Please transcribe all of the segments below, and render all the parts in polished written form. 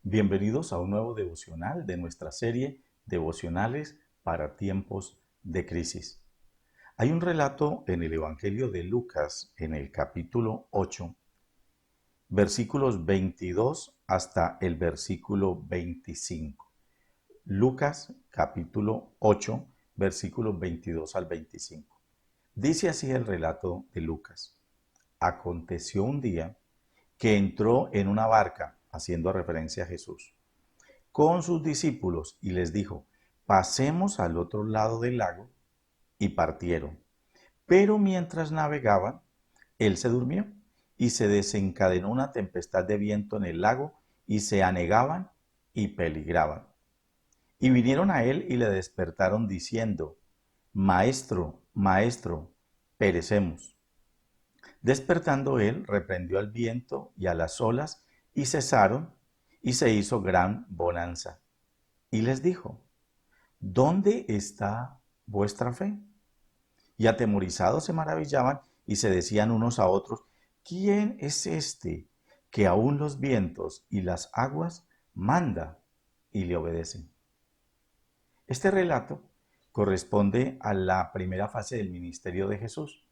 Bienvenidos a un nuevo devocional de nuestra serie Devocionales para tiempos de crisis. Hay un relato en el Evangelio de Lucas, en el capítulo 8, versículos 22 hasta el versículo 25. Lucas, capítulo 8, versículos 22 al 25. Dice así el relato de Lucas. Aconteció un día que entró en una barca, haciendo referencia a Jesús, con sus discípulos y les dijo, pasemos al otro lado del lago, y partieron. Pero mientras navegaban, él se durmió y se desencadenó una tempestad de viento en el lago y se anegaban y peligraban. Y vinieron a él y le despertaron diciendo, Maestro, Maestro, perecemos. Despertando él, reprendió al viento y a las olas, y cesaron, y se hizo gran bonanza. Y les dijo, ¿dónde está vuestra fe? Y atemorizados se maravillaban y se decían unos a otros, ¿quién es este que aún los vientos y las aguas manda y le obedecen? Este relato corresponde a la primera fase del ministerio de Jesús.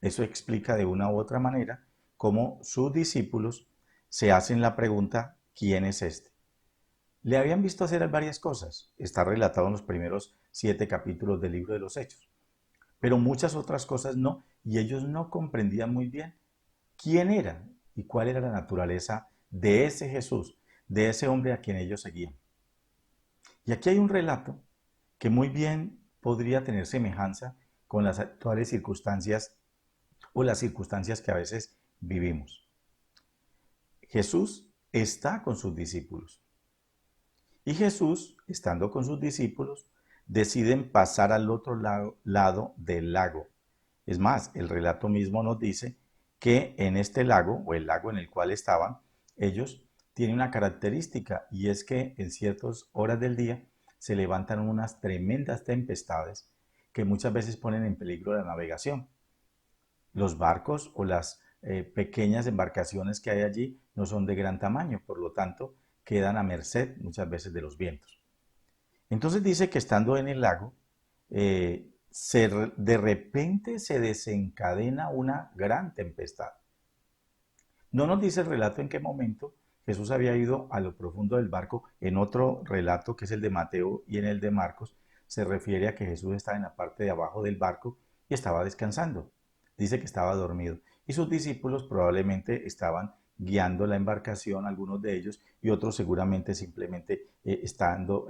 Eso explica de una u otra manera cómo sus discípulos se hacen la pregunta, ¿quién es este? Le habían visto hacer varias cosas, está relatado en los primeros 7 capítulos del libro de los Hechos, pero muchas otras cosas no, y ellos no comprendían muy bien quién era y cuál era la naturaleza de ese Jesús, de ese hombre a quien ellos seguían. Y aquí hay un relato que muy bien podría tener semejanza con las actuales circunstancias o las circunstancias que a veces vivimos. Jesús está con sus discípulos. Y Jesús, estando con sus discípulos, deciden pasar al otro lado del lago. Es más, el relato mismo nos dice que en este lago, o el lago en el cual estaban, ellos tienen una característica, y es que en ciertas horas del día se levantan unas tremendas tempestades que muchas veces ponen en peligro la navegación. Los barcos o las pequeñas embarcaciones que hay allí no son de gran tamaño, por lo tanto, quedan a merced muchas veces de los vientos. Entonces dice que estando en el lago, de repente se desencadena una gran tempestad. No nos dice el relato en qué momento Jesús había ido a lo profundo del barco. En otro relato, que es el de Mateo y en el de Marcos, se refiere a que Jesús estaba en la parte de abajo del barco y estaba descansando. Dice que estaba dormido. Y sus discípulos probablemente estaban guiando la embarcación, algunos de ellos, y otros seguramente simplemente estando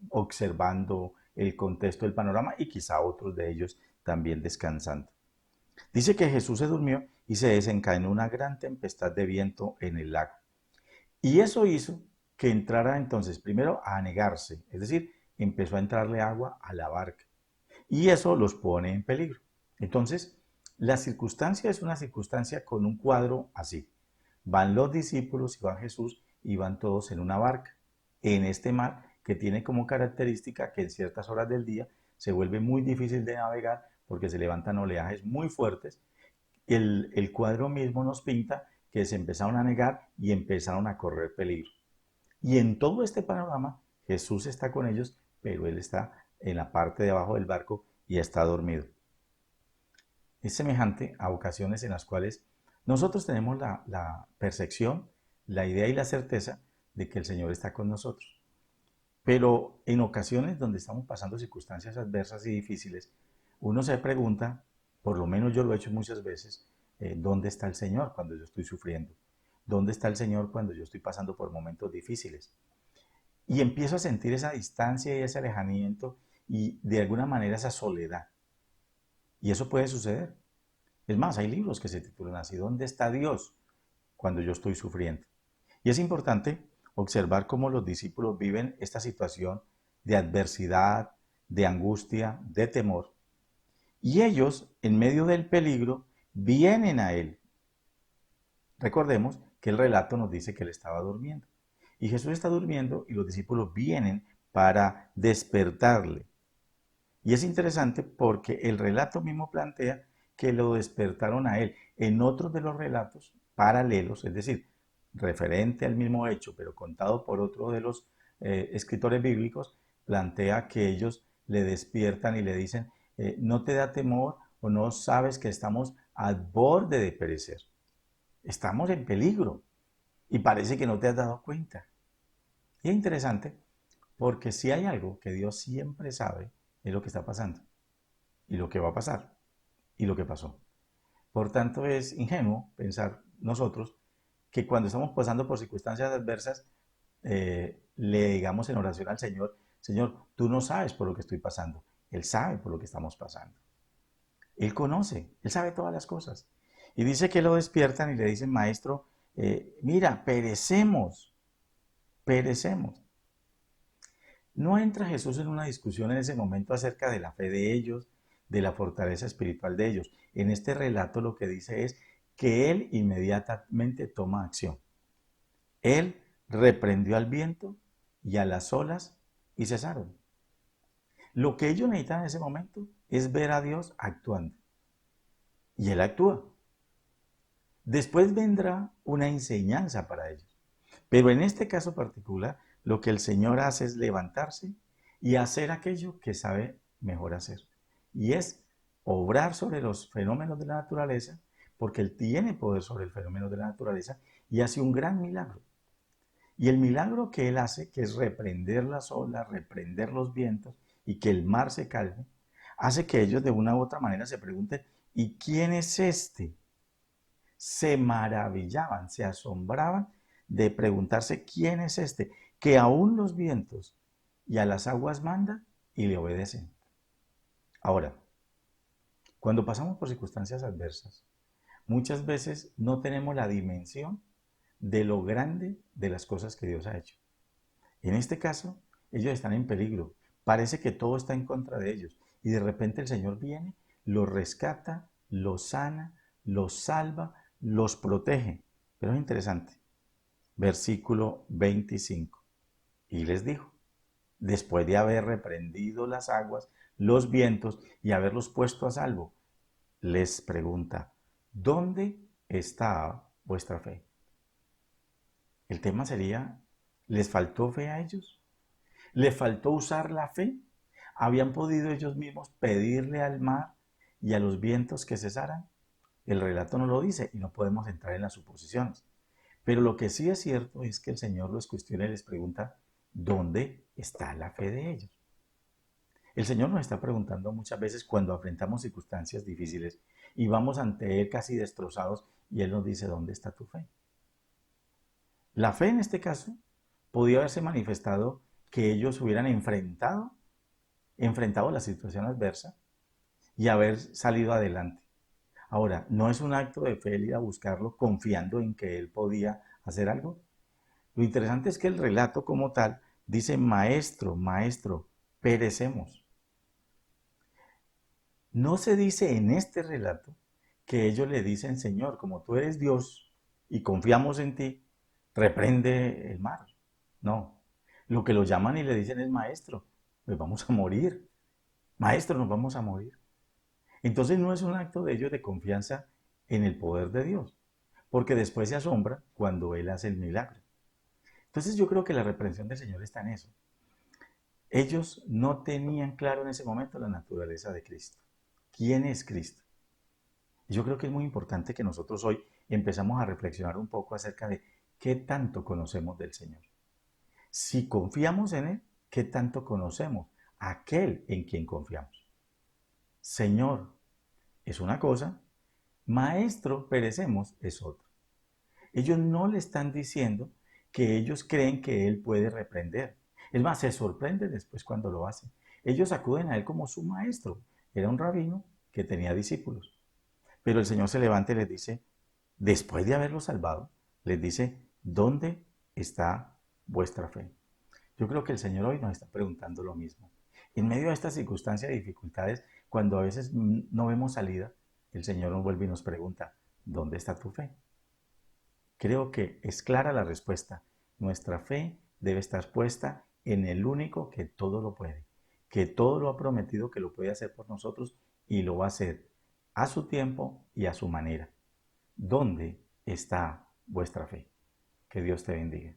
observando el contexto del panorama, y quizá otros de ellos también descansando. Dice que Jesús se durmió y se desencadenó una gran tempestad de viento en el lago. Y eso hizo que entrara entonces primero a anegarse, es decir, empezó a entrarle agua a la barca. Y eso los pone en peligro. Entonces, la circunstancia es una circunstancia con un cuadro así. Van los discípulos y va Jesús y van todos en una barca, en este mar que tiene como característica que en ciertas horas del día se vuelve muy difícil de navegar porque se levantan oleajes muy fuertes. El cuadro mismo nos pinta que se empezaron a negar y empezaron a correr peligro. Y en todo este panorama, Jesús está con ellos, pero él está en la parte de abajo del barco y está dormido. Es semejante a ocasiones en las cuales nosotros tenemos la percepción, la idea y la certeza de que el Señor está con nosotros. Pero en ocasiones donde estamos pasando circunstancias adversas y difíciles, uno se pregunta, por lo menos yo lo he hecho muchas veces, ¿dónde está el Señor cuando yo estoy sufriendo? ¿Dónde está el Señor cuando yo estoy pasando por momentos difíciles? Y empiezo a sentir esa distancia y ese alejamiento y de alguna manera esa soledad. Y eso puede suceder. Es más, hay libros que se titulan así, ¿dónde está Dios cuando yo estoy sufriendo? Y es importante observar cómo los discípulos viven esta situación de adversidad, de angustia, de temor. Y ellos, en medio del peligro, vienen a Él. Recordemos que el relato nos dice que Él estaba durmiendo. Y Jesús está durmiendo y los discípulos vienen para despertarle. Y es interesante porque el relato mismo plantea que lo despertaron a Él. En otros de los relatos paralelos, es decir, referente al mismo hecho, pero contado por otro de los escritores bíblicos, plantea que ellos le despiertan y le dicen, no te da temor o no sabes que estamos al borde de perecer. Estamos en peligro y parece que no te has dado cuenta. Y es interesante porque si hay algo que Dios siempre sabe es lo que está pasando y lo que va a pasar y lo que pasó. Por tanto, es ingenuo pensar nosotros que cuando estamos pasando por circunstancias adversas, le digamos en oración al Señor, Señor, tú no sabes por lo que estoy pasando. Él sabe por lo que estamos pasando. Él conoce, Él sabe todas las cosas. Y dice que lo despiertan y le dicen, maestro, mira, perecemos, perecemos. No entra Jesús en una discusión en ese momento acerca de la fe de ellos, de la fortaleza espiritual de ellos. En este relato lo que dice es que Él inmediatamente toma acción. Él reprendió al viento y a las olas y cesaron. Lo que ellos necesitan en ese momento es ver a Dios actuando. Y Él actúa. Después vendrá una enseñanza para ellos. Pero en este caso particular, lo que el Señor hace es levantarse y hacer aquello que sabe mejor hacer. Y es obrar sobre los fenómenos de la naturaleza, porque Él tiene poder sobre el fenómeno de la naturaleza y hace un gran milagro. Y el milagro que Él hace, que es reprender las olas, reprender los vientos y que el mar se calme, hace que ellos de una u otra manera se pregunten, ¿y quién es este? Se maravillaban, se asombraban de preguntarse quién es este, que aún los vientos y a las aguas manda y le obedecen. Ahora, cuando pasamos por circunstancias adversas, muchas veces no tenemos la dimensión de lo grande de las cosas que Dios ha hecho. En este caso, ellos están en peligro. Parece que todo está en contra de ellos. Y de repente el Señor viene, los rescata, los sana, los salva, los protege. Pero es interesante. Versículo 25. Y les dijo, después de haber reprendido las aguas, los vientos y haberlos puesto a salvo, les pregunta, ¿dónde está vuestra fe? El tema sería, ¿les faltó fe a ellos? ¿Les faltó usar la fe? ¿Habían podido ellos mismos pedirle al mar y a los vientos que cesaran? El relato no lo dice y no podemos entrar en las suposiciones. Pero lo que sí es cierto es que el Señor los cuestiona y les pregunta, ¿dónde está la fe de ellos? El Señor nos está preguntando muchas veces cuando enfrentamos circunstancias difíciles y vamos ante Él casi destrozados y Él nos dice, ¿dónde está tu fe? La fe en este caso podía haberse manifestado que ellos hubieran enfrentado la situación adversa y haber salido adelante. Ahora, ¿no es un acto de fe el ir a buscarlo confiando en que Él podía hacer algo? Lo interesante es que el relato como tal dice, maestro, maestro, perecemos. No se dice en este relato que ellos le dicen, Señor, como tú eres Dios y confiamos en ti, reprende el mar. No, lo que lo llaman y le dicen es, maestro, pues vamos a morir. Maestro, nos vamos a morir. Entonces no es un acto de ellos de confianza en el poder de Dios, porque después se asombra cuando Él hace el milagro. Entonces yo creo que la reprensión del Señor está en eso. Ellos no tenían claro en ese momento la naturaleza de Cristo. ¿Quién es Cristo? Y yo creo que es muy importante que nosotros hoy empezamos a reflexionar un poco acerca de qué tanto conocemos del Señor. Si confiamos en Él, ¿qué tanto conocemos a aquel en quien confiamos? Señor es una cosa, maestro perecemos es otra. Ellos no le están diciendo que ellos creen que Él puede reprender. Es más, se sorprende después cuando lo hace. Ellos acuden a Él como su maestro. Era un rabino que tenía discípulos. Pero el Señor se levanta y les dice, después de haberlos salvado, les dice, ¿dónde está vuestra fe? Yo creo que el Señor hoy nos está preguntando lo mismo. En medio de estas circunstancias y dificultades, cuando a veces no vemos salida, el Señor nos vuelve y nos pregunta, ¿dónde está tu fe? Creo que es clara la respuesta. Nuestra fe debe estar puesta en el único que todo lo puede, que todo lo ha prometido que lo puede hacer por nosotros y lo va a hacer a su tiempo y a su manera. ¿Dónde está vuestra fe? Que Dios te bendiga.